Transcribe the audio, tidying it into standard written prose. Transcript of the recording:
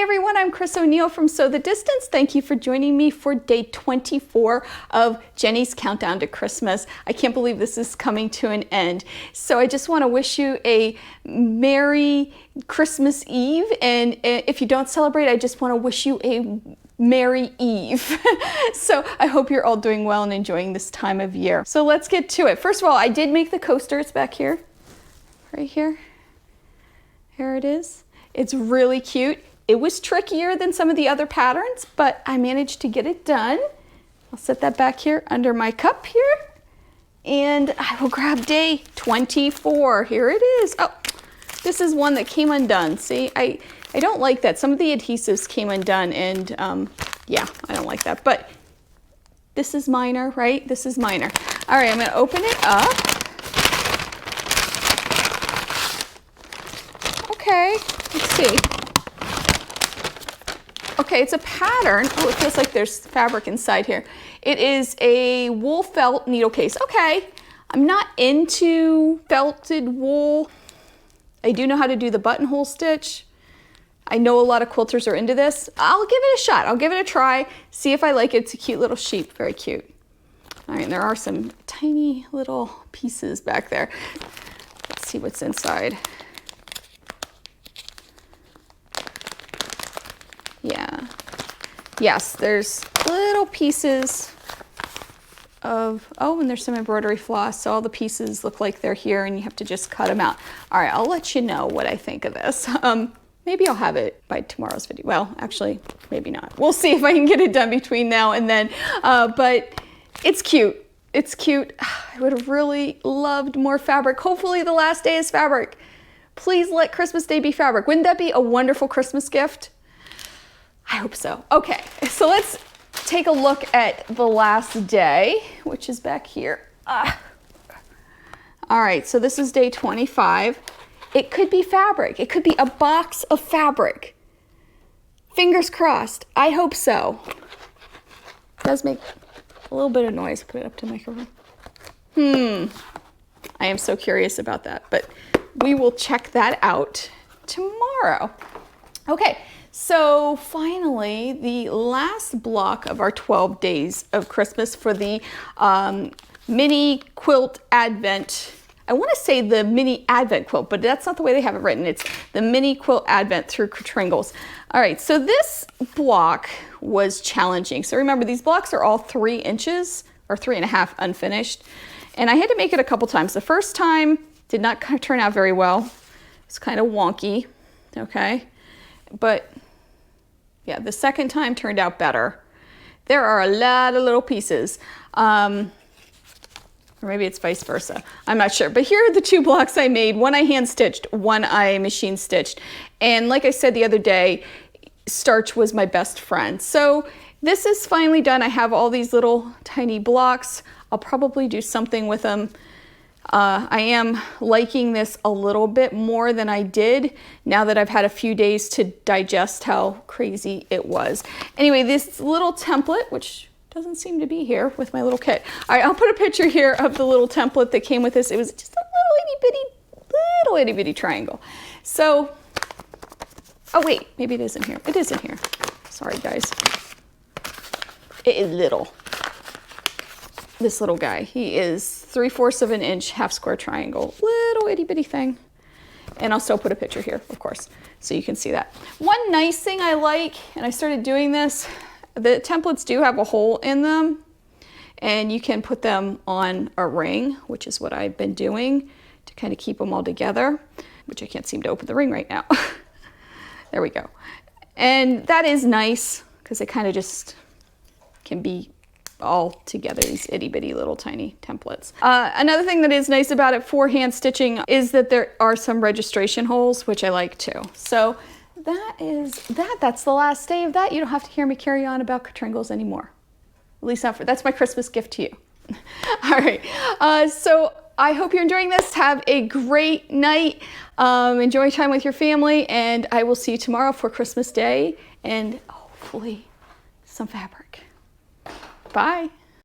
everyone, I'm Chris O'Neill from Sew the Distance. Thank you for joining me for day 24 of Jenny's Countdown to Christmas. I can't believe this is coming to an end. So I just want to wish you a Merry Christmas Eve, and if you don't celebrate, I just want to wish you a Merry Eve. So I hope you're all doing well and enjoying this time of year. So let's get to it. First of all, I did make the coaster. It's back here, right here. Here it is. It's really cute. It was trickier than some of the other patterns, but I managed to get it done. I'll set that back here under my cup here, and I will grab day 24. Here it is. Oh, this is one that came undone. See, I don't like that. Some of the adhesives came undone, and yeah, I don't like that, but this is minor, right? This is minor. All right, I'm gonna open it up. Okay, let's see. Okay, it's a pattern. Oh, it feels like there's fabric inside here. It is a wool felt needle case. Okay, I'm not into felted wool. I do know how to do the buttonhole stitch. I know a lot of quilters are into this. I'll give it a shot. I'll give it a try, see if I like it. It's a cute little sheep, very cute. All right, and there are some tiny little pieces back there. Let's see what's inside. Yeah, yes, there's little pieces of, oh, and there's some embroidery floss, so all the pieces look like they're here and you have to just cut them out. All right, I'll let you know what I think of this. Maybe I'll have it by tomorrow's video. Well, actually, maybe not. We'll see if I can get it done between now and then, but it's cute. It's cute. I would have really loved more fabric. Hopefully the last day is fabric. Please let Christmas Day be fabric. Wouldn't that be a wonderful Christmas gift? I hope so. Okay, so let's take a look at the last day, which is back here. All right, so this is day 25. It could be fabric. It could be a box of fabric. Fingers crossed. I hope so. It does make a little bit of noise. Put it up to the microphone. I am so curious about that, but we will check that out tomorrow. Okay. So finally, the last block of our 12 days of Christmas for the mini quilt advent. I want to say the mini advent quilt, but that's not the way they have it written. It's the mini quilt advent through Tringles. All right, so this block was challenging. So remember, these blocks are all 3 inches or 3.5 unfinished. And I had to make it a couple times. The first time did not turn out very well. It's kind of wonky, okay? But yeah, the second time turned out better. There are a lot of little pieces. Or maybe it's vice versa. I'm not sure. But here are the 2 blocks I made. One I hand stitched, one I machine stitched. And like I said the other day, starch was my best friend. So this is finally done. I have all these little tiny blocks. I'll probably do something with them. I am liking this a little bit more than I did now that I've had a few days to digest how crazy it was. Anyway, this little template, which doesn't seem to be here with my little kit. All right, I'll put a picture here of the little template that came with this. It was just a little itty bitty triangle. So, oh wait, maybe it is in here. It is in here. Sorry guys. It is little. This little guy, he is 3/4 of an inch, half square triangle, little itty bitty thing. And I'll still put a picture here, of course, so you can see that. One nice thing I like, and I started doing this, the templates do have a hole in them, and you can put them on a ring, which is what I've been doing to kind of keep them all together, which I can't seem to open the ring right now. There we go. And that is nice, because it kind of just can be all together, these itty bitty little tiny templates. Another thing that is nice about it for hand stitching is that there are some registration holes, which I like too. So that is that. That's the last day of that. You don't have to hear me carry on about Tringles anymore. At least not for, that's my Christmas gift to you. All right, so I hope you're enjoying this. Have a great night. Enjoy time with your family, and I will see you tomorrow for Christmas Day and hopefully some fabric. Bye.